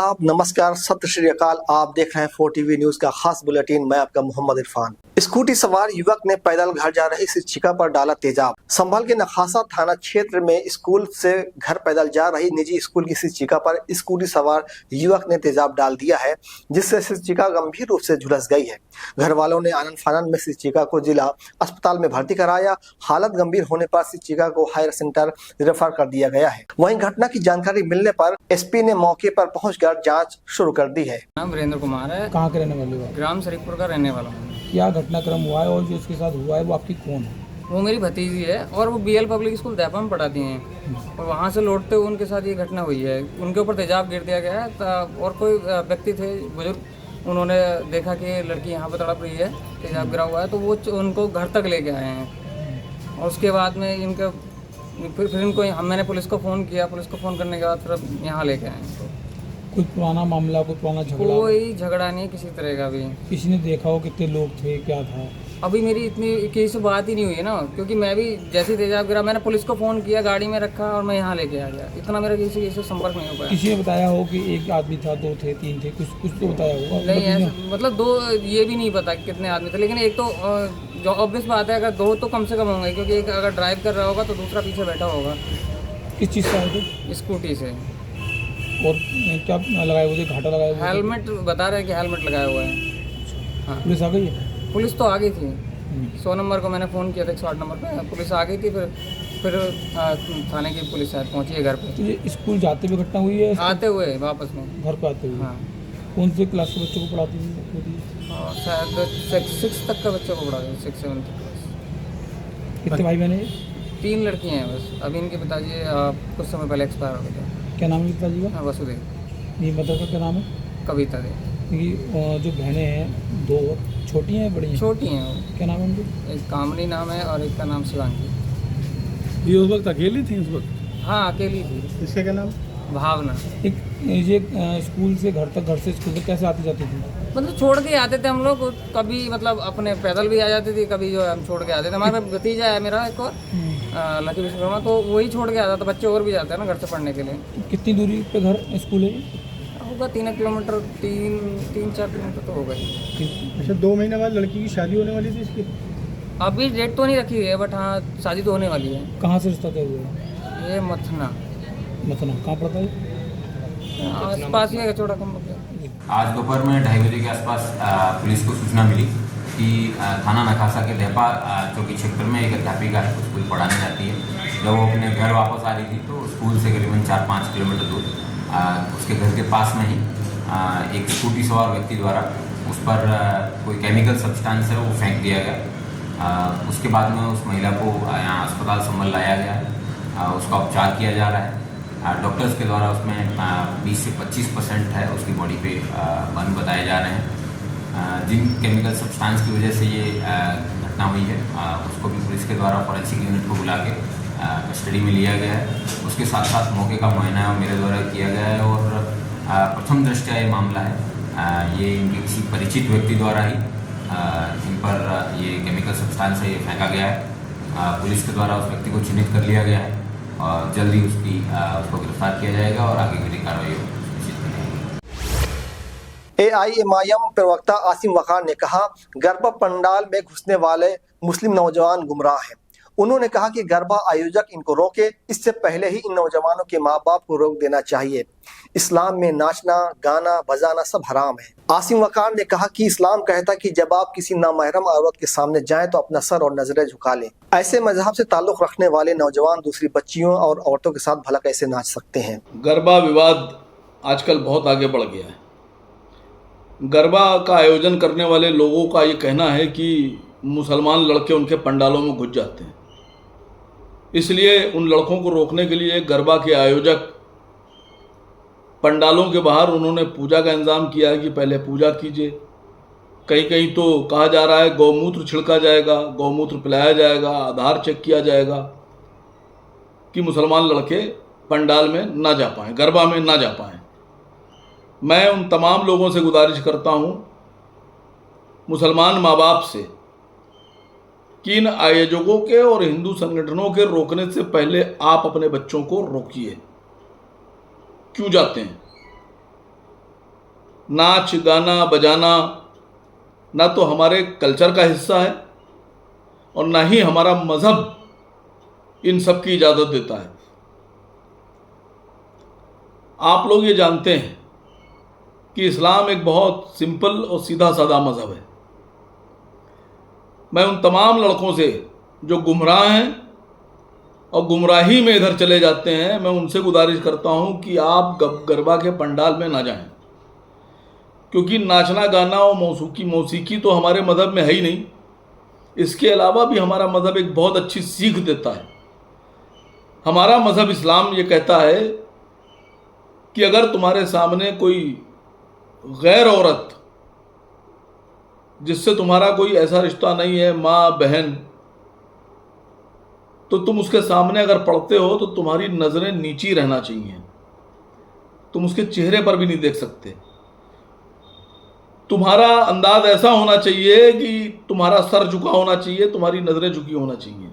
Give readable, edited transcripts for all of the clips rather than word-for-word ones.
आदाब, नमस्कार, सत श्री अकाल। आप देख रहे हैं 4TV न्यूज का खास बुलेटिन। मैं आपका मोहम्मद इरफान। स्कूटी सवार युवक ने पैदल घर जा रही शिक्षिका पर डाला तेजाब। संभल के नखासा थाना क्षेत्र में स्कूल से घर पैदल जा रही निजी स्कूल की शिक्षिका पर स्कूटी सवार युवक ने तेजाब डाल दिया है, जिससे शिक्षिका गंभीर रूप से झुलस गई है। घर वालों ने आनन फानन में शिक्षिका को जिला अस्पताल में भर्ती कराया। हालत गंभीर होने पर शिक्षिका को हायर सेंटर रेफर कर दिया गया है। वहीं घटना की जानकारी मिलने पर एसपी ने मौके पर पहुंचकर जांच शुरू कर दी है। नाम वीरेंद्र कुमार है। कहाँ के रहने वाले हो? ग्राम शरीफपुर का रहने वाला हूँ। क्या घटनाक्रम हुआ है और जो उसके साथ हुआ है वो आपकी कौन है? वो मेरी भतीजी है और वो BL पब्लिक स्कूल दयापा में पढ़ाती हैं और वहाँ से लौटते हुए उनके साथ ये घटना हुई है। उनके ऊपर तेजाब गिर दिया गया है और कोई व्यक्ति थे बुजुर्ग, उन्होंने देखा कि लड़की यहाँ पर तड़प रही है, तेजाब गिरा हुआ है, तो वो उनको घर तक लेके आए हैं। और उसके बाद में इनका फिर इनको मैंने पुलिस को फ़ोन किया। पुलिस को फ़ोन करने के बाद फिर यहाँ लेके आए। कोई पुराना मामला, कोई पुराना झगड़ा? कोई झगड़ा नहीं किसी तरह का भी। किसी ने देखा हो कितने लोग थे, क्या था? अभी मेरी इतनी किसी से बात ही नहीं हुई है ना, क्योंकि मैं भी जैसे तेजाब गिरा मैंने पुलिस को फ़ोन किया, गाड़ी में रखा और मैं यहाँ लेके आ गया। इतना मेरा किसी से संपर्क नहीं हो पाया। किसी ने बताया हो कि एक आदमी था, दो थे, तीन थे, कुछ तो बताया होगा? नहीं ऐसा मतलब दो ये भी नहीं पता कितने आदमी थे, लेकिन एक तो जो ऑब्वियस बात है, अगर दो तो कम से कम होंगे, क्योंकि एक अगर ड्राइव कर रहा होगा तो दूसरा पीछे बैठा होगा। किस चीज़ से आए थे? स्कूटी से। और क्या लगाए हुए थे? घाटा लगाया हुआ? हेलमेट बता रहे हैं कि हेलमेट लगाया हुआ है। हाँ, पुलिस आ गई है? पुलिस तो आ गई थी। 100 नंबर को मैंने फ़ोन किया था, 108 नंबर पे पुलिस आ गई थी। फिर थाने की पुलिस शायद पहुंची है घर पे। तो ये स्कूल जाते हुए घटना हुई है? आते हुए वापस में घर पे आते हुए? हाँ। कौन से क्लास के बच्चों को पढ़ाती थी? शायद 6 तक का बच्चों को पढ़ा रहे, 6 7 तक। कितने भाई बहन हैं? 3 लड़कियाँ हैं बस। अभी इनके पिताजी कुछ समय पहले एक्सपायर हो गए थे। क्या नाम है पिताजी का? हाँ, वसुदेव। ये मदर का क्या नाम है? कविता देव। क्योंकि जो बहनें हैं दो, छोटी हैं बड़ी हैं? छोटी हैं वो। क्या नाम है उनके? एक कामनी नाम है और एक का नाम शिवांगी। ये उस वक्त अकेली थी उस वक्त? हाँ, अकेली थी। इसका क्या नाम? भावना। एक ये स्कूल से घर तक, घर से स्कूल तक कैसे आती जाती थी? मतलब छोड़ के आते थे हम लोग, कभी मतलब अपने पैदल भी आ जाते थे, कभी जो है हम छोड़ के आते थे। हमारे भतीजा है मेरा एक और लकी विश्वकर्मा, तो वही छोड़ के आता था। बच्चे और भी जाते हैं ना घर से पढ़ने के लिए। कितनी दूरी पे घर स्कूल है? होगा 3 किलोमीटर, 3-4 किलोमीटर तो होगा ही। अच्छा, 2 महीने बाद लड़की की शादी होने वाली थी इसकी? अभी डेट तो नहीं रखी है, बट हाँ शादी तो होने वाली है। कहाँ से रिश्ता तय हुआ है? ये मथना कहाँ पड़ता है? आसपास ही है, छोटा कम। आज दोपहर में 2:30 बजे के आसपास पुलिस को सूचना मिली कि थाना नखासा के देपा चौकी क्षेत्र में एक अध्यापिका है, स्कूल पढ़ाने जाती है। जब वो अपने घर वापस आ रही थी तो स्कूल से करीबन 4-5 किलोमीटर दूर उसके घर के पास में ही एक स्कूटी सवार व्यक्ति द्वारा उस पर कोई केमिकल सब्सटेंस है वो फेंक दिया गया। उसके बाद में उस महिला को यहाँ अस्पताल संभल लाया गया। उसका उपचार किया जा रहा है। डॉक्टर्स के द्वारा उसमें 20 से 25% है उसकी बॉडी पे बर्न बताए जा रहे हैं। जिन केमिकल सब्सटेंस की वजह से ये घटना हुई है उसको भी पुलिस के द्वारा फॉरेंसिक यूनिट को बुला के कस्टडी में लिया गया है। उसके साथ साथ मौके का मुआयना मेरे द्वारा किया गया है और प्रथम दृष्टया ये मामला है ये इनके किसी परिचित व्यक्ति द्वारा ही इन पर ये केमिकल सब्सटेंस है ये फेंका गया है। पुलिस के द्वारा उस व्यक्ति को चिन्हित कर लिया गया है और जल्दी उसको गिरफ्तार किया जाएगा और आगे की कार्रवाई होगी। AIMIM प्रवक्ता आसिम वखार ने कहा, गरबा पंडाल में घुसने वाले मुस्लिम नौजवान गुमराह हैं। उन्होंने कहा कि गरबा आयोजक इनको रोके, इससे पहले ही इन नौजवानों के माँ बाप को रोक देना चाहिए। इस्लाम में नाचना, गाना, बजाना सब हराम है। आसिम वकार ने कहा कि इस्लाम कहता है कि जब आप किसी नामहरम औरत के सामने जाएं तो अपना सर और नजरें झुका लें। ऐसे मजहब से ताल्लुक रखने वाले नौजवान दूसरी बच्चियों और औरतों के साथ भला कैसे नाच सकते हैं। गरबा विवाद आजकल बहुत आगे बढ़ गया है। गरबा का आयोजन करने वाले लोगों का ये कहना है कि मुसलमान लड़के उनके पंडालों में घुस जाते हैं, इसलिए उन लड़कों को रोकने के लिए गरबा के आयोजक पंडालों के बाहर उन्होंने पूजा का इंतजाम किया है कि पहले पूजा कीजिए। कहीं कहीं तो कहा जा रहा है गौमूत्र छिड़का जाएगा, गौमूत्र पिलाया जाएगा, आधार चेक किया जाएगा कि मुसलमान लड़के पंडाल में ना जा पाएँ, गरबा में ना जा पाएँ। मैं उन तमाम लोगों से गुजारिश करता हूँ, मुसलमान माँ बाप से, कि इन आयोजकों के और हिंदू संगठनों के रोकने से पहले आप अपने बच्चों को रोकिए। क्यों जाते हैं? नाच गाना बजाना ना तो हमारे कल्चर का हिस्सा है और ना ही हमारा मज़हब इन सब की इजाज़त देता है। आप लोग ये जानते हैं कि इस्लाम एक बहुत सिंपल और सीधा साधा मज़हब है। मैं उन तमाम लड़कों से जो गुमराह हैं और गुमराही में इधर चले जाते हैं, मैं उनसे गुजारिश करता हूँ कि आप गरबा के पंडाल में ना जाएं, क्योंकि नाचना गाना और मौसीकी तो हमारे मज़हब में है ही नहीं। इसके अलावा भी हमारा मज़हब एक बहुत अच्छी सीख देता है। हमारा मज़हब इस्लाम ये कहता है कि अगर तुम्हारे सामने कोई गैर औरत जिससे तुम्हारा कोई ऐसा रिश्ता नहीं है, माँ बहन, तो तुम उसके सामने अगर पढ़ते हो तो तुम्हारी नज़रें नीची रहना चाहिए। तुम उसके चेहरे पर भी नहीं देख सकते। तुम्हारा अंदाज ऐसा होना चाहिए कि तुम्हारा सर झुका होना चाहिए, तुम्हारी नज़रें झुकी होना चाहिए।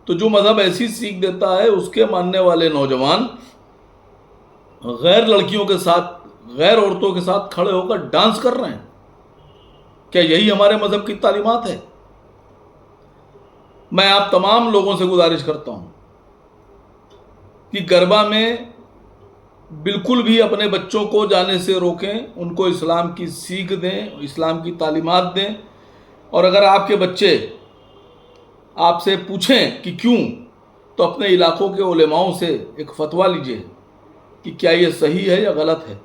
तो जो मज़हब ऐसी सीख देता है, उसके मानने वाले नौजवान गैर लड़कियों के साथ, गैर औरतों के साथ खड़े होकर डांस कर रहे हैं। क्या यही हमारे मज़हब की तालीमात है? मैं आप तमाम लोगों से गुजारिश करता हूं कि गरबा में बिल्कुल भी अपने बच्चों को जाने से रोकें, उनको इस्लाम की सीख दें, इस्लाम की तालीमात दें। और अगर आपके बच्चे आपसे पूछें कि क्यों, तो अपने इलाकों के उलेमाओं से एक फतवा लीजिए कि क्या ये सही है या गलत है।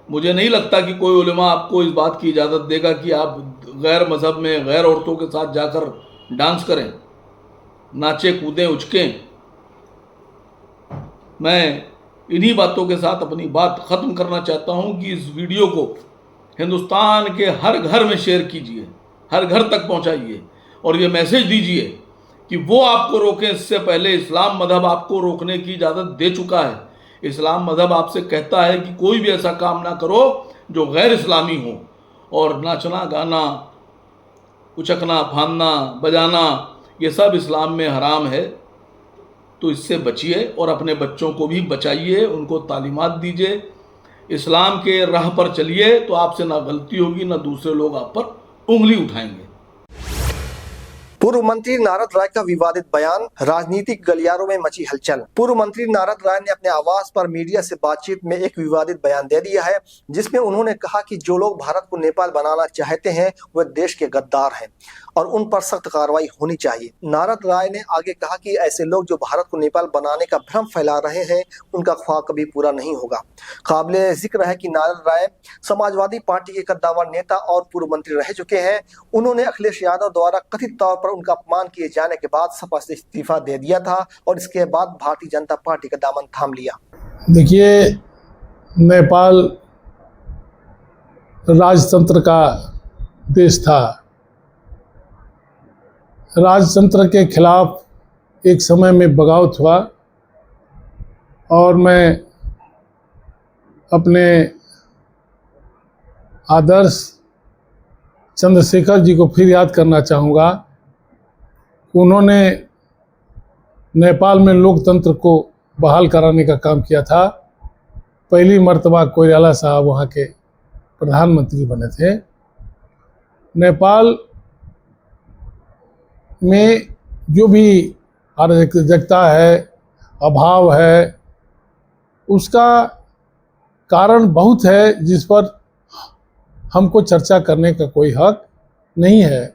मुझे नहीं लगता कि कोई उलेमा आपको इस बात की इजाज़त देगा कि आप गैर मज़हब में गैर औरतों के साथ जाकर डांस करें, नाचे कूदें उचकें। मैं इन्हीं बातों के साथ अपनी बात ख़त्म करना चाहता हूं कि इस वीडियो को हिंदुस्तान के हर घर में शेयर कीजिए, हर घर तक पहुंचाइए और ये मैसेज दीजिए कि वो आपको रोकें इससे पहले इस्लाम मज़हब आपको रोकने की इजाज़त दे चुका है। इस्लाम मज़हब आपसे कहता है कि कोई भी ऐसा काम ना करो जो गैर इस्लामी हो, और नाचना गाना, उचकना फांदना बजाना, ये सब इस्लाम में हराम है। तो इससे बचिए और अपने बच्चों को भी बचाइए, उनको तालीमात दीजिए, इस्लाम के राह पर चलिए, तो आपसे ना गलती होगी ना दूसरे लोग आप पर उंगली उठाएंगे। पूर्व मंत्री नारद राय का विवादित बयान, राजनीतिक गलियारों में मची हलचल। पूर्व मंत्री नारद राय ने अपने आवास पर मीडिया से बातचीत में एक विवादित बयान दे दिया है, जिसमें उन्होंने कहा कि जो लोग भारत को नेपाल बनाना चाहते हैं वे देश के गद्दार हैं और उन पर सख्त कार्रवाई होनी चाहिए। नारद राय ने आगे कहा कि ऐसे लोग जो भारत को नेपाल बनाने का भ्रम फैला रहे हैं, उनका ख्वाब कभी पूरा नहीं होगा। काबिले जिक्र है कि नारद राय समाजवादी पार्टी के कद्दावर नेता और पूर्व मंत्री रह चुके हैं। उन्होंने अखिलेश यादव द्वारा कथित तौर पर उनका अपमान किए जाने के बाद सपा से इस्तीफा दे दिया था और इसके बाद भारतीय जनता पार्टी का दामन थाम लिया। देखिए, नेपाल राजतंत्र का देश था। राजतंत्र के खिलाफ एक समय में बगावत हुआ और मैं अपने आदर्श चंद्रशेखर जी को फिर याद करना चाहूँगा। उन्होंने नेपाल में लोकतंत्र को बहाल कराने का काम किया था। पहली मर्तबा कोइराला साहब वहाँ के प्रधानमंत्री बने थे। नेपाल में जो भी अराजकता है, अभाव है, उसका कारण बहुत है जिस पर हमको चर्चा करने का कोई हक नहीं है।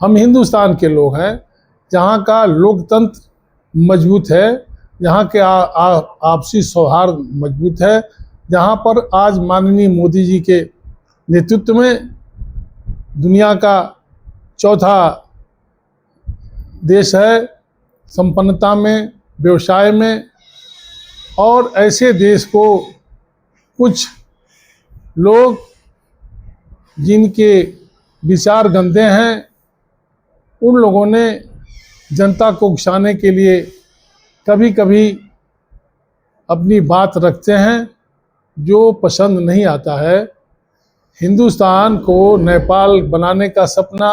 हम हिंदुस्तान के लोग हैं जहाँ का लोकतंत्र मजबूत है, जहाँ के आपसी सौहार्द मजबूत है, जहाँ पर आज माननीय मोदी जी के नेतृत्व में दुनिया का चौथा देश है संपन्नता में, व्यवसाय में। और ऐसे देश को कुछ लोग जिनके विचार गंदे हैं, उन लोगों ने जनता को उकसाने के लिए कभी कभी अपनी बात रखते हैं जो पसंद नहीं आता है। हिंदुस्तान को नेपाल बनाने का सपना,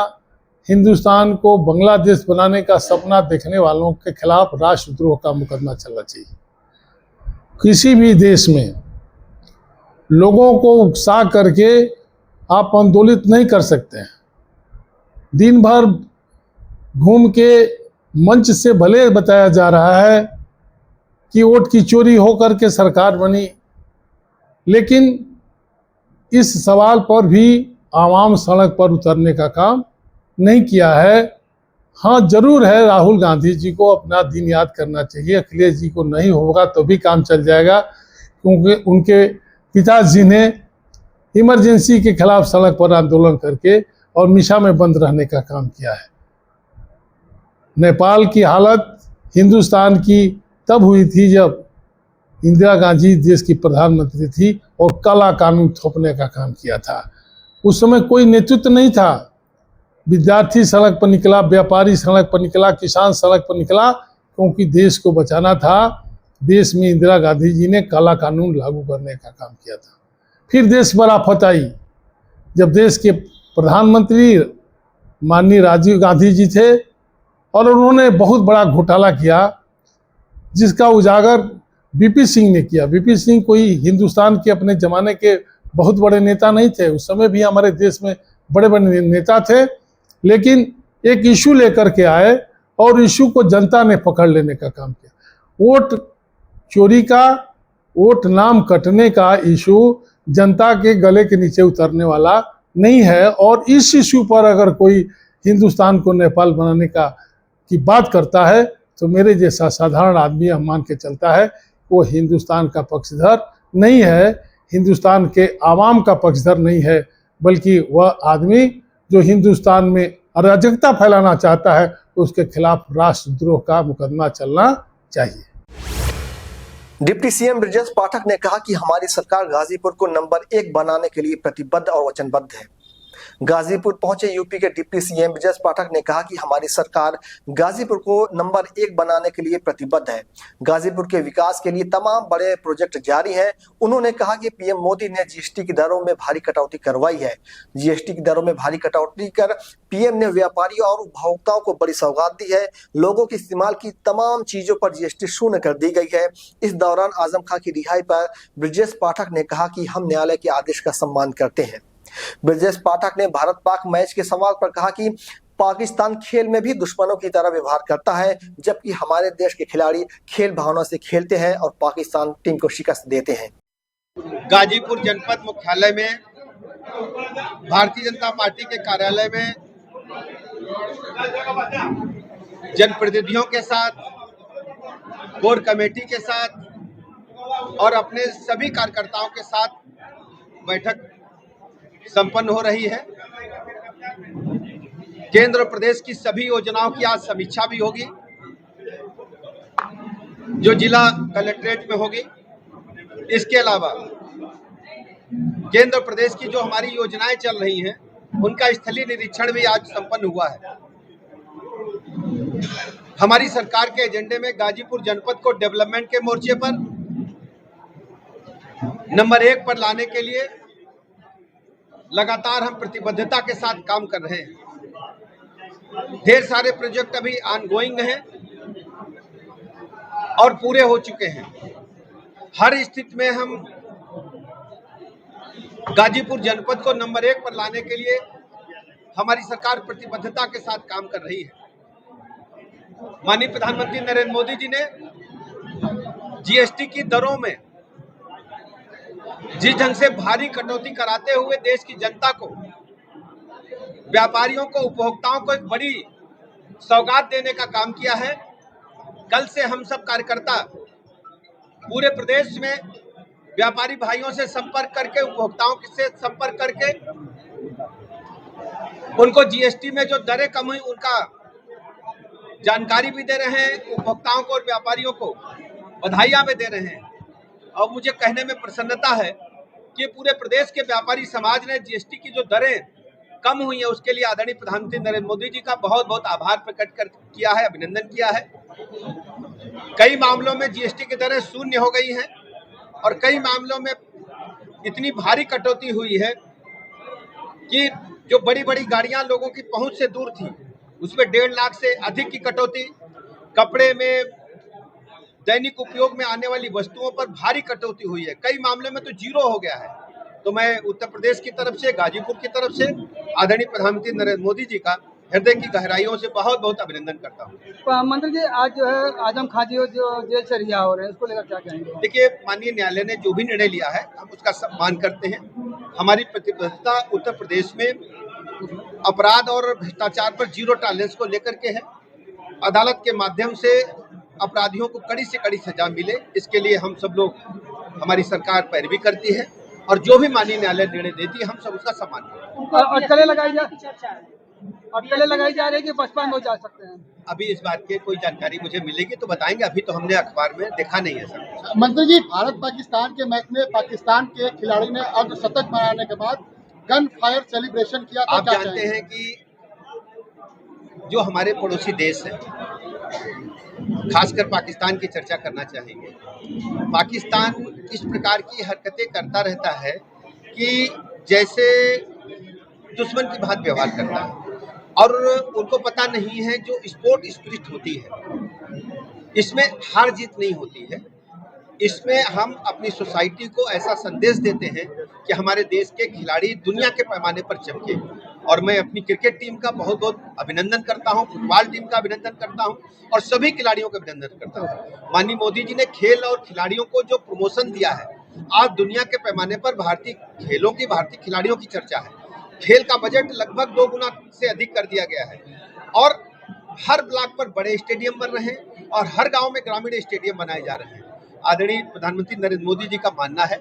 हिंदुस्तान को बांग्लादेश बनाने का सपना देखने वालों के खिलाफ राष्ट्रद्रोह का मुकदमा चलना चाहिए। किसी भी देश में लोगों को उकसा करके आप आंदोलित नहीं कर सकते हैं। दिन भर घूम के मंच से भले बताया जा रहा है कि वोट की चोरी हो करके सरकार बनी, लेकिन इस सवाल पर भी आवाम सड़क पर उतरने का काम नहीं किया है। हाँ, जरूर है, राहुल गांधी जी को अपना दिन याद करना चाहिए। अखिलेश जी को नहीं होगा तो भी काम चल जाएगा, क्योंकि उनके पिताजी ने इमरजेंसी के खिलाफ सड़क पर आंदोलन करके और मिशा में बंद रहने का काम किया है। नेपाल की हालत हिंदुस्तान की तब हुई थी जब इंदिरा गांधी देश की प्रधानमंत्री थी और काला कानून थोपने का काम किया था। उस समय कोई नेतृत्व नहीं था। विद्यार्थी सड़क पर निकला, व्यापारी सड़क पर निकला, किसान सड़क पर निकला, क्योंकि देश को बचाना था। देश में इंदिरा गांधी जी ने काला कानून लागू करने का काम किया था। फिर देश पर आफत आई जब देश के प्रधानमंत्री माननीय राजीव गांधी जी थे और उन्होंने बहुत बड़ा घोटाला किया, जिसका उजागर वीपी सिंह ने किया। वीपी सिंह कोई हिंदुस्तान के अपने ज़माने के बहुत बड़े नेता नहीं थे। उस समय भी हमारे देश में बड़े बड़े नेता थे, लेकिन एक इशू लेकर के आए और इशू को जनता ने पकड़ लेने का काम किया। वोट चोरी का, वोट नाम कटने का इशू जनता के गले के नीचे उतरने वाला नहीं है। और इस इशू पर अगर कोई हिंदुस्तान को नेपाल बनाने की बात करता है तो मेरे जैसा साधारण आदमी यह मान के चलता है वो हिंदुस्तान का पक्षधर नहीं है, हिंदुस्तान के आवाम का पक्षधर नहीं है, बल्कि वह आदमी जो हिंदुस्तान में अराजकता फैलाना चाहता है उसके खिलाफ राष्ट्रद्रोह का मुकदमा चलना चाहिए। डिप्टी सीएम ब्रजेश पाठक ने कहा कि हमारी सरकार गाजीपुर को नंबर 1 बनाने के लिए प्रतिबद्ध और वचनबद्ध है। गाजीपुर पहुंचे यूपी के डिप्टी सीएम ब्रजेश पाठक ने कहा कि हमारी सरकार गाजीपुर को नंबर 1 बनाने के लिए प्रतिबद्ध है। गाजीपुर के विकास के लिए तमाम बड़े प्रोजेक्ट जारी हैं। उन्होंने कहा कि पीएम मोदी ने जीएसटी की दरों में भारी कटौती करवाई है। जीएसटी की दरों में भारी कटौती कर पीएम ने व्यापारियों और उपभोक्ताओं को बड़ी सौगात दी है। लोगों के इस्तेमाल की तमाम चीजों पर जीएसटी शून्य कर दी गई है। इस दौरान आजम खां की रिहाई पर ब्रजेश पाठक ने कहा कि हम न्यायालय के आदेश का सम्मान करते हैं। ब्रजेश पाठक ने भारत पाक मैच के सवाल पर कहा कि पाकिस्तान खेल में भी दुश्मनों की तरह व्यवहार करता है, जबकि हमारे देश के खिलाड़ी खेल भावना से खेलते हैं और पाकिस्तान टीम को शिकस्त देते हैं। गाजीपुर जनपद मुख्यालय में भारतीय जनता पार्टी के कार्यालय में जनप्रतिनिधियों के साथ, कोर कमेटी के साथ और अपने सभी कार्यकर्ताओं के साथ बैठक संपन्न हो रही है। केंद्र और प्रदेश की सभी योजनाओं की आज समीक्षा भी होगी, जो जिला कलेक्ट्रेट में होगी। इसके अलावा केंद्र और प्रदेश की जो हमारी योजनाएं चल रही हैं उनका स्थलीय निरीक्षण भी आज संपन्न हुआ है। हमारी सरकार के एजेंडे में गाजीपुर जनपद को डेवलपमेंट के मोर्चे पर नंबर 1 पर लाने के लिए लगातार हम प्रतिबद्धता के साथ काम कर रहे हैं। ढेर सारे प्रोजेक्ट अभी ऑनगोइंग हैं और पूरे हो चुके हैं। हर स्थिति में हम गाजीपुर जनपद को नंबर 1 पर लाने के लिए हमारी सरकार प्रतिबद्धता के साथ काम कर रही है। माननीय प्रधानमंत्री नरेंद्र मोदी जी ने जीएसटी की दरों में जिस ढंग से भारी कटौती कराते हुए देश की जनता को, व्यापारियों को, उपभोक्ताओं को एक बड़ी सौगात देने का काम किया है। कल से हम सब कार्यकर्ता पूरे प्रदेश में व्यापारी भाइयों से संपर्क करके, उपभोक्ताओं से संपर्क करके उनको जीएसटी में जो दरें कम हुई उनका जानकारी भी दे रहे हैं। उपभोक्ताओं को और व्यापारियों को बधाइयां भी दे रहे हैं। और मुझे कहने में प्रसन्नता है कि पूरे प्रदेश के व्यापारी समाज ने जीएसटी की जो दरें कम हुई है उसके लिए आदरणीय प्रधानमंत्री नरेंद्र मोदी जी का बहुत बहुत आभार प्रकट किया है, अभिनंदन किया है। कई मामलों में जीएसटी की दरें शून्य हो गई हैं और कई मामलों में इतनी भारी कटौती हुई है कि जो बड़ी बड़ी गाड़ियां लोगों की पहुंच से दूर थी उसमें 1.5 लाख से अधिक की कटौती, कपड़े में दैनिक उपयोग में आने वाली वस्तुओं पर भारी कटौती हुई है, कई मामलों में तो जीरो हो गया है। तो मैं उत्तर प्रदेश की तरफ से, गाजीपुर की तरफ से आदरणीय प्रधानमंत्री नरेंद्र मोदी जी का हृदय की गहराइयों से बहुत बहुत अभिनंदन करता हूँ। मंत्री जी, आज जो है आजम खां जी जो जेल से रिहा हो रहे हैं, उसको लेकर क्या कहेंगे? देखिए, माननीय न्यायालय ने जो भी निर्णय लिया है हम उसका सम्मान करते हैं। हमारी प्रतिबद्धता उत्तर प्रदेश में अपराध और भ्रष्टाचार पर जीरो टॉलरेंस को लेकर के है। अदालत के माध्यम से अपराधियों को कड़ी से कड़ी सजा मिले, इसके लिए हम सब लोग, हमारी सरकार पैरवी करती है और जो भी माननीय न्यायालय निर्णय देती है हम सब उसका सम्मान करते हैं। अटकलें लगाई जा रही है कि बचपन हो जा सकते हैं? अभी इस बात की कोई जानकारी मुझे मिलेगी तो बताएंगे, अभी तो हमने अखबार में देखा नहीं है सर। मंत्री जी, भारत पाकिस्तान के मैच में पाकिस्तान के खिलाड़ी ने अर्धशतक बनाने के बाद गन फायर सेलिब्रेशन किया था। आप जानते हैं कि जो हमारे पड़ोसी देश हैं, खासकर पाकिस्तान की चर्चा करना चाहेंगे। पाकिस्तान इस प्रकार की हरकतें करता रहता है कि जैसे दुश्मन की बात व्यवहार करता है, और उनको पता नहीं है जो स्पोर्ट स्पिरिट होती है, इसमें हार जीत नहीं होती है। इसमें हम अपनी सोसाइटी को ऐसा संदेश देते हैं कि हमारे देश के खिलाड़ी दुनिया के पैमाने पर चमके। और मैं अपनी क्रिकेट टीम का बहुत बहुत अभिनंदन करता हूं, फुटबॉल टीम का अभिनंदन करता हूं और सभी खिलाड़ियों का अभिनंदन करता हूं। माननीय मोदी जी ने खेल और खिलाड़ियों को जो प्रमोशन दिया है, आज दुनिया के पैमाने पर भारतीय खेलों की, भारतीय खिलाड़ियों की चर्चा है। खेल का बजट लगभग 2 गुना से अधिक कर दिया गया है और हर ब्लॉक पर बड़े स्टेडियम बन रहे हैं और हर गांव में ग्रामीण स्टेडियम बनाए जा रहे हैं। आदरणीय प्रधानमंत्री नरेंद्र मोदी जी का मानना है,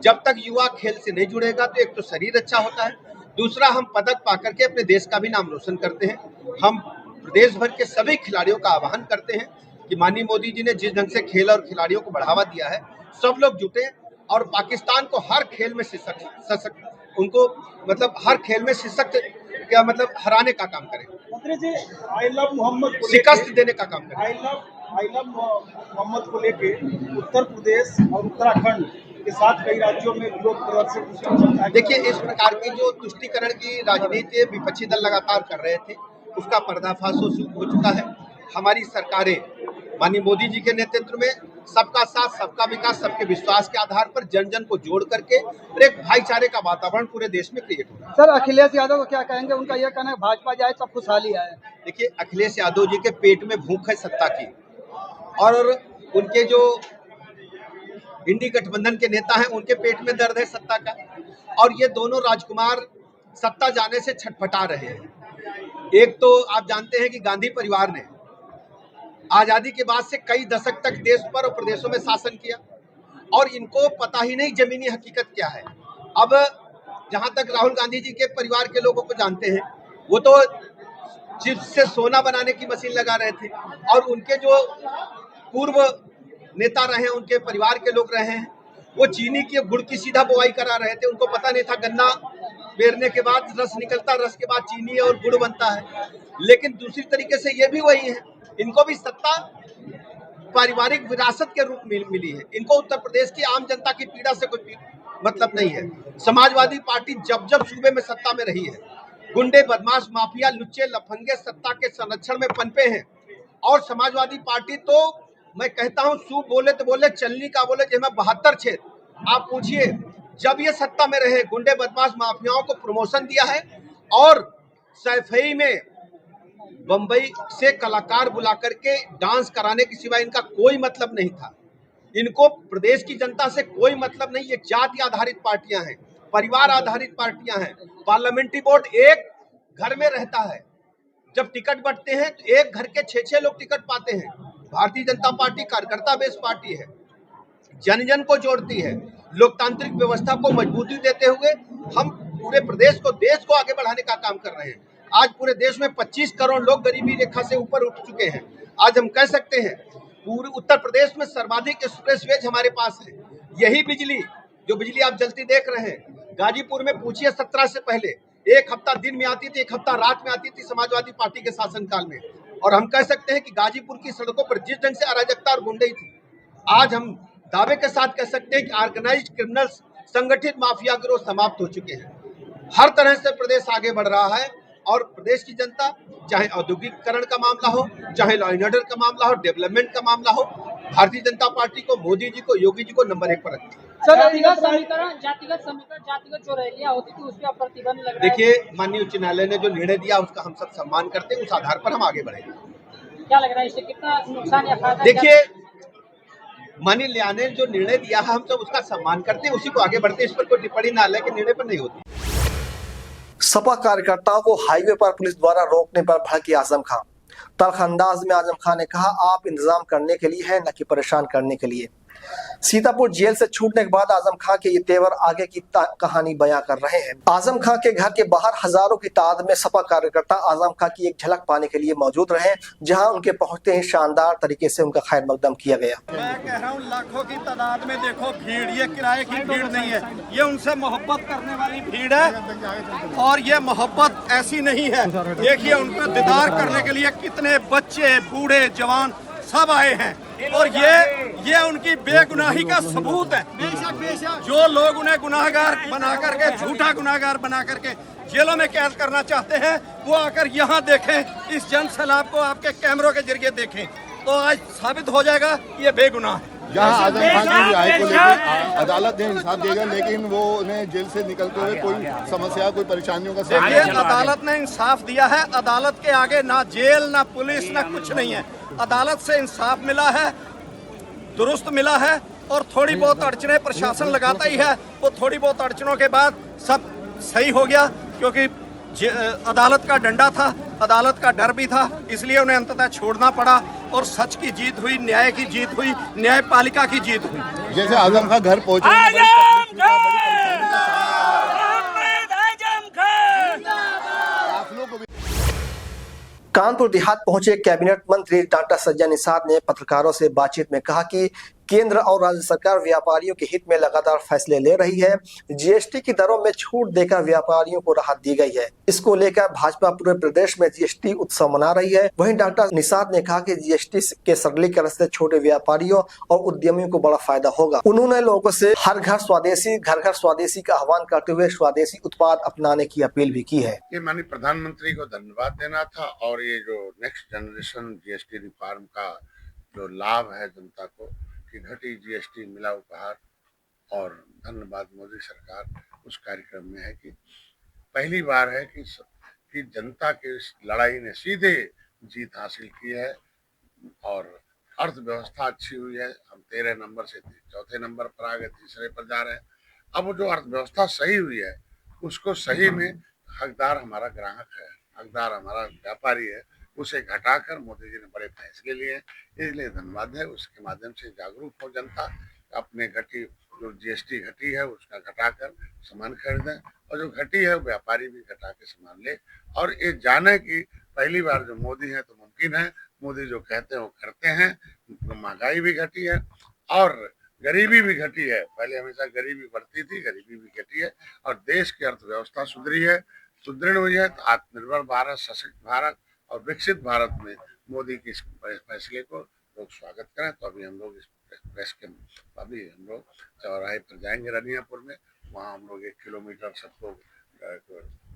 जब तक युवा खेल से नहीं जुड़ेगा तो एक तो शरीर अच्छा होता है, दूसरा हम पदक पाकर के अपने देश का भी नाम रोशन करते हैं। हम प्रदेश भर के सभी खिलाड़ियों का आह्वान करते हैं कि माननीय मोदी जी ने जिस ढंग से खेल और खिलाड़ियों को बढ़ावा दिया है, सब लोग जुटे और पाकिस्तान को हर खेल में हर खेल में हराने का काम करें। मंत्री जी, आई लव मोहम्मद शिकस्त देने का काम करें। आई लव मोहम्मद को लेके उत्तर प्रदेश और उत्तराखंड के साथ कई राज्यों में विरोध प्रदर्शन। देखिए, इस प्रकार की जो तुष्टीकरण की राजनीति विपक्षी दल लगातार कर रहे थे, उसका पर्दाफाश हो चुका है। हमारी सरकारें माननीय मोदी जी के नेतृत्व में सबका साथ, सबका विकास, सबके विश्वास के आधार पर जन जन को जोड़ करके एक भाईचारे का वातावरण पूरे देश में क्रिएट हो रहा है। सर, अखिलेश यादव को क्या कहेंगे? उनका यह कहना है भाजपा जाए सब खुशहाली आए। देखिए, अखिलेश यादव जी के पेट में भूख है सत्ता की, और उनके जो इंडी गठबंधन के नेता हैं उनके पेट में दर्द है सत्ता का, और ये दोनों राजकुमार सत्ता जाने से छटपटा रहे हैं। एक तो आप जानते हैं कि गांधी परिवार ने आजादी के बाद से कई दशक तक देश पर और प्रदेशों में शासन किया और इनको पता ही नहीं जमीनी हकीकत क्या है। अब जहां तक राहुल गांधी जी के परिवार के लोगों को जानते हैं, वो तो चिप्स से सोना बनाने की मशीन लगा रहे थे, और उनके जो पूर्व नेता रहे, उनके परिवार के लोग रहे हैं, वो चीनी की गुड़ की सीधा बुआई करा रहे थे। उनको पता नहीं था गन्ना पेरने के बाद रस निकलता, रस के बाद चीनी और गुड़ बनता है। लेकिन दूसरी तरीके से ये भी वही है, इनको भी सत्ता पारिवारिक विरासत के रूप में मिली है। इनको उत्तर प्रदेश की आम जनता की पीड़ा से कोई मतलब नहीं है। समाजवादी पार्टी जब जब सूबे में सत्ता में रही है, गुंडे, बदमाश, माफिया, लुच्चे, लफंगे सत्ता के संरक्षण में पनपे हैं, और समाजवादी पार्टी तो मैं कहता हूं सूप बोले तो बोले, चलनी का बोले, जिसमें 72 क्षेत्र। आप पूछिए, जब ये सत्ता में रहे, गुंडे, बदमाश, माफियाओं को प्रमोशन दिया है, और सैफई में बंबई से कलाकार बुला करके डांस कराने के सिवाय इनका कोई मतलब नहीं था। इनको प्रदेश की जनता से कोई मतलब नहीं। ये जाति आधारित पार्टियां हैं, परिवार आधारित पार्टियां हैं। पार्लियामेंट्री बोर्ड एक घर में रहता है, जब टिकट बंटते हैं तो एक घर के 6-6 लोग टिकट पाते हैं। भारतीय जनता पार्टी कार्यकर्ता बेस्ड पार्टी है, जन जन को जोड़ती है, लोकतांत्रिक व्यवस्था को मजबूती देते हुए हम पूरे प्रदेश को, देश को आगे बढ़ाने का काम कर रहे हैं। आज पूरे देश में 25 करोड़ लोग गरीबी रेखा से ऊपर उठ चुके हैं। आज हम कह सकते हैं पूरे उत्तर प्रदेश में सर्वाधिक एक्सप्रेसवेज हमारे पास है। यही बिजली, जो बिजली आप जलती देख रहे हैं, गाजीपुर में पूछिए 17 से पहले 1 हफ्ता दिन में आती थी, 1 हफ्ता रात में आती थी समाजवादी पार्टी के शासनकाल में। और हम कह सकते हैं कि गाजीपुर की सड़कों पर जिस ढंग से अराजकता और गुंडई थी, आज हम दावे के साथ कह सकते हैं कि ऑर्गेनाइज्ड क्रिमिनल्स, संगठित माफिया गिरोह समाप्त हो चुके हैं। हर तरह से प्रदेश आगे बढ़ रहा है, और प्रदेश की जनता, चाहे औद्योगिकीकरण का मामला हो, चाहे लॉ एंड ऑर्डर का मामला हो, डेवलपमेंट का मामला हो, भारतीय जनता पार्टी को, मोदी जी को, योगी जी को नंबर 1 पर रखती है। सर जातिगत जो रैलियां होती थी उस पर प्रतिबंध लग रहा है। देखिए, माननीय उच्च न्यायालय ने जो निर्णय दिया उसका हम सब सम्मान करते हैं, उस आधार पर हम आगे बढ़ेंगे। क्या लग रहा है इससे कितना नुकसान या फायदा? देखिए, माननीय न्यायालय ने जो निर्णय दिया है हम सब उसका सम्मान करते हैं, उसी को आगे बढ़ते हैं। इस पर कोई टिप्पणी न्यायालय के निर्णय पर नहीं होती। सपा कार्यकर्ताओं को हाईवे पर पुलिस द्वारा रोकने पर भड़के आजम खान। तल्ख अंदाज में आजम खान ने कहा, आप इंतजाम करने के लिए है, न कि परेशान करने के लिए। सीतापुर जेल से छूटने के बाद आजम खान के ये तेवर आगे की कहानी बयां कर रहे हैं। आजम खान के घर के बाहर हजारों की तादाद में सपा कार्यकर्ता आजम खान की एक झलक पाने के लिए मौजूद रहे, जहां उनके पहुंचते ही शानदार तरीके से उनका खैर मकदम किया गया। मैं कह रहा हूँ लाखों की तादाद में देखो भीड़, ये किराए की भीड़ नहीं है, ये उनसे मोहब्बत करने वाली भीड़ है। और ये मोहब्बत ऐसी नहीं है, देखिए उनको दीदार करने के लिए कितने बच्चे, बूढ़े, जवान सब आए हैं। और ये उनकी बेगुनाही का सबूत है। जो लोग उन्हें गुनाहगार बना करके, झूठा गुनाहगार बना करके जेलों में कैद करना चाहते हैं, वो आकर यहाँ देखें, इस जन सैलाब को आपके कैमरों के जरिए देखें, तो आज साबित हो जाएगा कि ये बेगुनाह है। जहाँ आजम खान की रिहाई को लेकर अदालत ने इंसाफ देगा, लेकिन वो उन्हें जेल से निकलते हुए कोई समस्या, कोई परेशानियों का देखिए, अदालत ने इंसाफ दिया है। अदालत के आगे ना जेल, ना पुलिस, ना कुछ नहीं है। अदालत से इंसाफ मिला है, दुरुस्त मिला है। और थोड़ी बहुत अड़चने प्रशासन लगाता ही है, वो थोड़ी बहुत अड़चनों के बाद सब सही हो गया, क्योंकि अदालत का डंडा था, अदालत का डर भी था, इसलिए उन्हें अंततः छोड़ना पड़ा। और सच की जीत हुई, न्याय की जीत हुई, न्यायपालिका की जीत हुई। जैसे आजम खान घर पहुंचे, कानपुर देहात पहुंचे कैबिनेट मंत्री डॉक्टर सज्जन निषाद ने पत्रकारों से बातचीत में कहा कि केंद्र और राज्य सरकार व्यापारियों के हित में लगातार फैसले ले रही है। जीएसटी की दरों में छूट देकर व्यापारियों को राहत दी गई है। इसको लेकर भाजपा पूरे प्रदेश में जीएसटी उत्सव मना रही है। वहीं डॉक्टर निषाद ने कहा कि जीएसटी के सरलीकरण से छोटे व्यापारियों और उद्यमियों को बड़ा फायदा होगा। उन्होंने लोगों से हर घर स्वदेशी का आह्वान करते हुए स्वदेशी उत्पाद अपनाने की अपील भी की है। ये माननीय प्रधानमंत्री को धन्यवाद देना था, और ये जो नेक्स्ट जनरेशन जीएसटी रिफॉर्म का जो लाभ है जनता को, कि घटी जीएसटी मिला उपहार, और धन्यवाद मोदी सरकार उस कार्यक्रम में है कि पहली बार है कि जनता के इस लड़ाई ने सीधे जीत हासिल की है, और अर्थव्यवस्था अच्छी हुई है। हम 13 नंबर से चौथे नंबर पर आ गए, तीसरे पर जा रहे हैं। अब वो जो अर्थव्यवस्था सही हुई है, उसको सही में हकदार हमारा ग्राहक है, हकदार हमारा व्यापारी है, उसे घटाकर मोदी जी ने बड़े फैसले लिए हैं, इसलिए धन्यवाद है। उसके माध्यम से जागरूक हो जनता, अपने घटी जो जीएसटी घटी है उसका घटाकर सामान खरीदें, और जो घटी है व्यापारी भी घटा के सामान ले, और ये जाने की पहली बार जो मोदी है तो मुमकिन है, मोदी जो कहते हैं वो करते हैं। महंगाई भी घटी है और गरीबी भी घटी है। पहले हमेशा गरीबी बढ़ती थी, गरीबी भी घटी है, और देश की अर्थव्यवस्था सुधरी है, सुदृढ़ हुई है। तो आत्मनिर्भर भारत, सशक्त भारत और विकसित भारत में मोदी के इस फैसले को लोग स्वागत करें। तो अभी हम लोग इस प्रेस के अभी हम लोग चौराहे पर जाएंगे रनियापुर में, वहाँ हम लोग 1 किलोमीटर सबको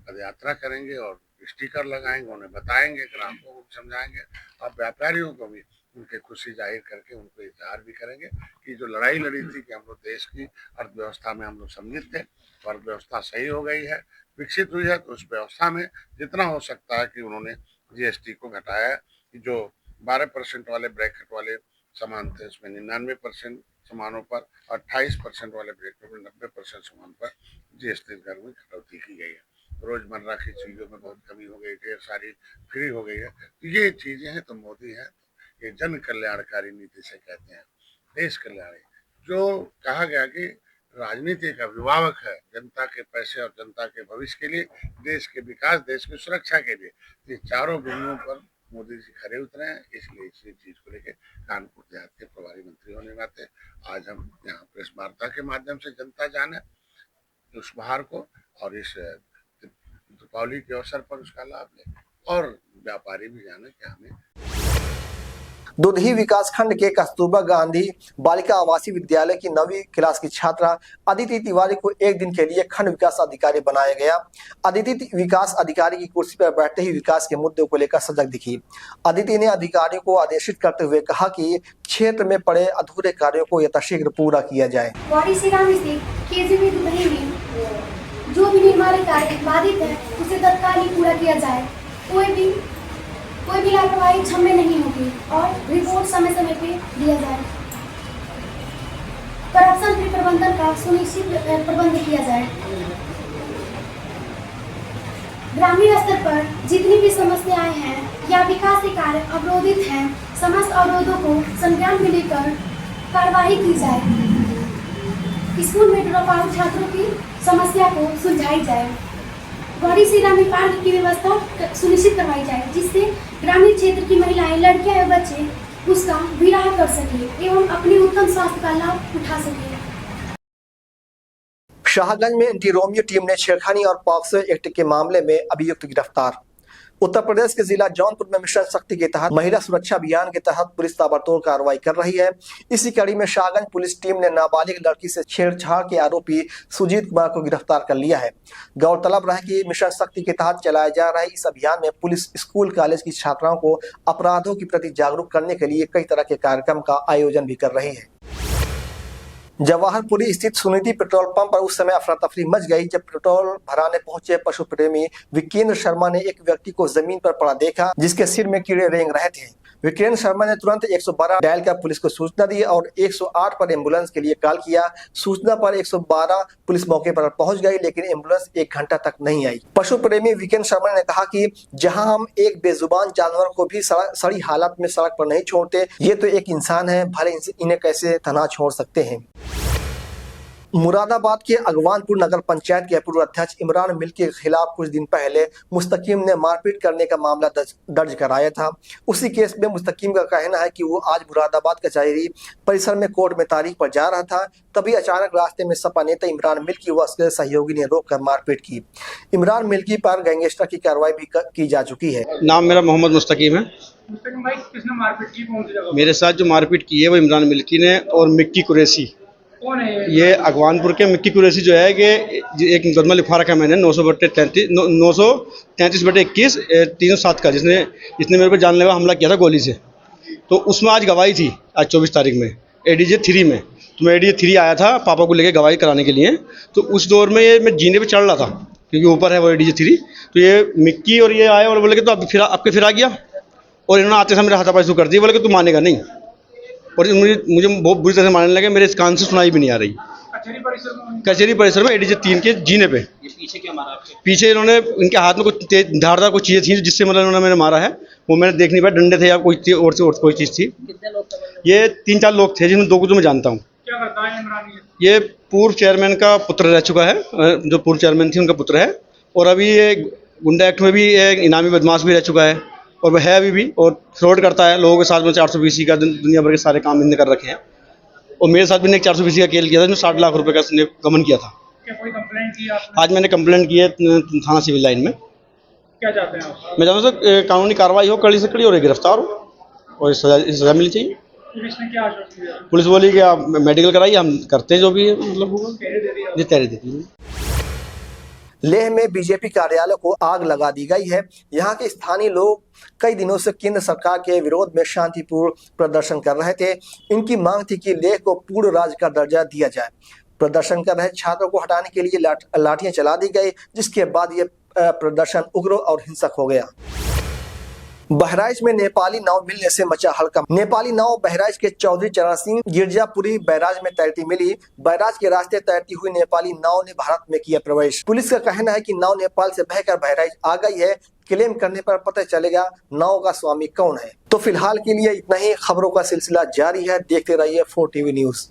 पद यात्रा करेंगे और स्टिकर लगाएंगे, उन्हें बताएंगे, ग्राहकों को समझाएंगे, और व्यापारियों को भी उनके खुशी जाहिर करके उनको इजहार भी करेंगे कि जो लड़ाई लड़ी थी कि हम लोग देश की अर्थव्यवस्था में हम लोग सम्मिलित थे, अर्थव्यवस्था सही हो गई है, विकसित हुई है। तो उस व्यवस्था में जितना हो सकता है कि उन्होंने जीएसटी को घटाया है, कि जो 12% वाले ब्रैकेट वाले सामान थे उसमें 99% सामानों पर, 28% वाले ब्रैकेट में 90% सामान पर जीएसटी दर में कटौती की गई है। रोजमर्रा की चीजों में बहुत कमी हो गई, ढेर सारी फ्री हो गई है। तो ये चीजें हैं तो मोदी है, ये जन कल्याणकारी नीति से कहते हैं, देश कल्याणी। जो कहा गया कि राजनीति का अभिभावक है, जनता के पैसे और जनता के भविष्य के लिए, देश के विकास, देश की सुरक्षा के लिए, ये चारों बिंदुओं पर मोदी जी खड़े उतरे हैं। इसलिए इसी चीज को लेकर कानपुर देहात के प्रभारी मंत्री होने नाते आज हम यहाँ प्रेस वार्ता के माध्यम से जनता जाने उस बहार को, और इस दीपावली के अवसर पर उसका लाभ ले, और व्यापारी भी जाने कि हमें। दुधही विकासखंड के कस्तूरबा गांधी बालिका आवासीय विद्यालय की 9वीं क्लास की छात्रा अदिति तिवारी को एक दिन के लिए खंड विकास अधिकारी बनाया गया। अदिति विकास अधिकारी की कुर्सी पर बैठते ही विकास के मुद्दों को लेकर सजग दिखी। अदिति ने अधिकारियों को आदेशित करते हुए कहा कि क्षेत्र में पड़े अधूरे कार्यों को यथाशीघ्र पूरा किया जाए। जो भी निर्माण कार्य बाधित है उसे तत्काल ही पूरा किया जाए। कोई भी लापरवाही क्षम्य नहीं होगी और रिपोर्ट समय समय पे दिया जाए। करप्शन फ्री प्रबंधन का सुनिश्चित प्रबंध किया जाए। ग्रामीण स्तर पर जितनी भी समस्याएं हैं या विकास के कार्य अवरोधित हैं, समस्त अवरोधों को संज्ञान में लेकर कार्रवाई की जाए। स्कूल में ड्रॉप आउट छात्रों की समस्या को सुलझाई जाए। गौरी श्री रामी पार्क की व्यवस्था सुनिश्चित करवाई जाए, जिससे ग्रामीण क्षेत्र की महिलाएं, लड़कियां एवं बच्चे उसका विराह कर सके एवं अपने उत्तम स्वास्थ्य का लाभ उठा सके। शाहगंज में एंटी रोमियो टीम ने छेड़खानी और पॉक्सो एक्ट के मामले में अभियुक्त गिरफ्तार। उत्तर प्रदेश के जिला जौनपुर में मिशन शक्ति के तहत महिला सुरक्षा अभियान के तहत पुलिस ताबड़तोड़ कार्रवाई कर रही है। इसी कड़ी में शाहगंज पुलिस टीम ने नाबालिग लड़की से छेड़छाड़ के आरोपी सुजीत कुमार को गिरफ्तार कर लिया है। गौरतलब रहे कि मिशन शक्ति के तहत चलाए जा रहे इस अभियान में पुलिस स्कूल कॉलेज की छात्राओं को अपराधों के प्रति जागरूक करने के लिए कई तरह के कार्यक्रम का आयोजन भी कर रही है। जवाहरपुरी स्थित सुनिधि पेट्रोल पंप पर उस समय अफरा तफरी मच गई जब पेट्रोल भराने पहुंचे पशु प्रेमी विकेंद्र शर्मा ने एक व्यक्ति को जमीन पर पड़ा देखा, जिसके सिर में कीड़े रेंग रहे थे। विकेंद्र शर्मा ने तुरंत 112 डायल कर पुलिस को सूचना दी और 108 पर एम्बुलेंस के लिए कॉल किया। सूचना पर 112 पुलिस मौके पर पहुंच गई, लेकिन एम्बुलेंस 1 घंटा तक नहीं आई। पशु प्रेमी विकेंद्र शर्मा ने कहा कि जहां हम एक बेजुबान जानवर को भी सड़ी हालत में सड़क पर नहीं छोड़ते, ये तो एक इंसान है, भले इन्हें कैसे तनहा छोड़ सकते हैं। मुरादाबाद के अगवानपुर नगर पंचायत के पूर्व अध्यक्ष इमरान मिल्की के खिलाफ कुछ दिन पहले मुस्तकीम ने मारपीट करने का मामला दर्ज कराया था। उसी केस में मुस्तकीम का कहना है कि वो आज मुरादाबाद कचहरी परिसर में कोर्ट में तारीख पर जा रहा था, तभी अचानक रास्ते में सपा नेता इमरान मिल्की व उसके सहयोगी ने रोककर मारपीट की। इमरान मिल्की पर गैंगस्टर की कार्रवाई भी की जा चुकी है। नाम मेरा मोहम्मद मुस्तकीम है। मुस्तकीम भाई, किसने मारपीट की, कौन सी जगह? मेरे साथ जो मारपीट की है वो इमरान मिल्की ने और मिक्की कुरैशी। कौन है ये अगवानपुर के मिक्की कुरैशी जो है कि एक मुकदमा लिखवा रखा है मैंने 933/21 307 का, जिसने मेरे पर जानलेवा हमला किया था गोली से। तो उसमें आज गवाही थी, आज 24 तारीख में ADJ 3 में। तो मैं ADJ 3 आया था पापा को लेके गवाही कराने के लिए। तो उस दौर में ये मैं जीने पे चढ़ रहा था क्योंकि ऊपर है वो ADJ 3। तो ये मिक्की और ये आए और बोले कि तो अब फिर आपके फिर आ गया, और इन्होंने आते समय मेरा हाथापाई शुरू कर दिया। बोले कि तू मानेगा नहीं, और मुझे बहुत बुरी तरह से मारने लगे। मेरे इस कान से सुनाई भी नहीं आ रही। कचहरी परिसर में ADJ 3 के जीने पे। पीछे क्या मारा आपके? पीछे इन्होंने, इनके हाथ में कुछ धारदार कुछ चीज़ें थी जिससे मतलब इन्होंने मैंने मारा है। वो मैंने देख नहीं पाया, डंडे थे या कोई और कोई चीज़ थी। कितने लोग थे? ये 3-4 लोग थे, जिनमें 2 को तो मैं जानता हूँ। क्या करता है इमरान? ये पूर्व चेयरमैन का पुत्र रह चुका है, जो पूर्व चेयरमैन थी उनका पुत्र है। और अभी ये गुंडा एक्ट में भी एक इनामी बदमाश भी रह चुका है, और वह है अभी भी, और फ्रॉड करता है लोगों के साथ में। 420 का दुनिया भर के सारे काम इनने कर रखे हैं। और मेरे साथ भी ने 420 का खेल किया था, जो 60 लाख रुपए का इसने गमन किया था। क्या कोई कंप्लेंट की आपने? आज मैंने कंप्लेंट की है थाना सिविल लाइन में। क्या चाहते हैं आप? मैं चाहता हूँ कानूनी कार्रवाई हो, कड़ी से कड़ी, और गिरफ्तार हो और सजा मिलनी चाहिए। पुलिस ने क्या आश्वासन दिया? पुलिस बोली कि आप मेडिकल कराइए, हम करते हैं जो भी है, मतलब होगा जी, तैयारी देती है। लेह में बीजेपी कार्यालय को आग लगा दी गई है। यहाँ के स्थानीय लोग कई दिनों से केंद्र सरकार के विरोध में शांतिपूर्ण प्रदर्शन कर रहे थे। इनकी मांग थी कि लेह को पूर्ण राज्य का दर्जा दिया जाए। प्रदर्शन कर रहे छात्रों को हटाने के लिए लाठियां चला दी गई, जिसके बाद ये प्रदर्शन उग्र और हिंसक हो गया। बहराइच में नेपाली नाव मिलने से मचा हड़कंप। नेपाली नाव बहराइच के चौधरी चरण सिंह गिरजापुरी बैराज में तैरती मिली। बैराज के रास्ते तैरती हुई नेपाली नाव ने भारत में किया प्रवेश। पुलिस का कहना है कि नाव नेपाल से बहकर बहराइच आ गई है। क्लेम करने पर पता चलेगा नाव का स्वामी कौन है। तो फिलहाल के लिए इतना ही। खबरों का सिलसिला जारी है, देखते रहिए 4TV न्यूज।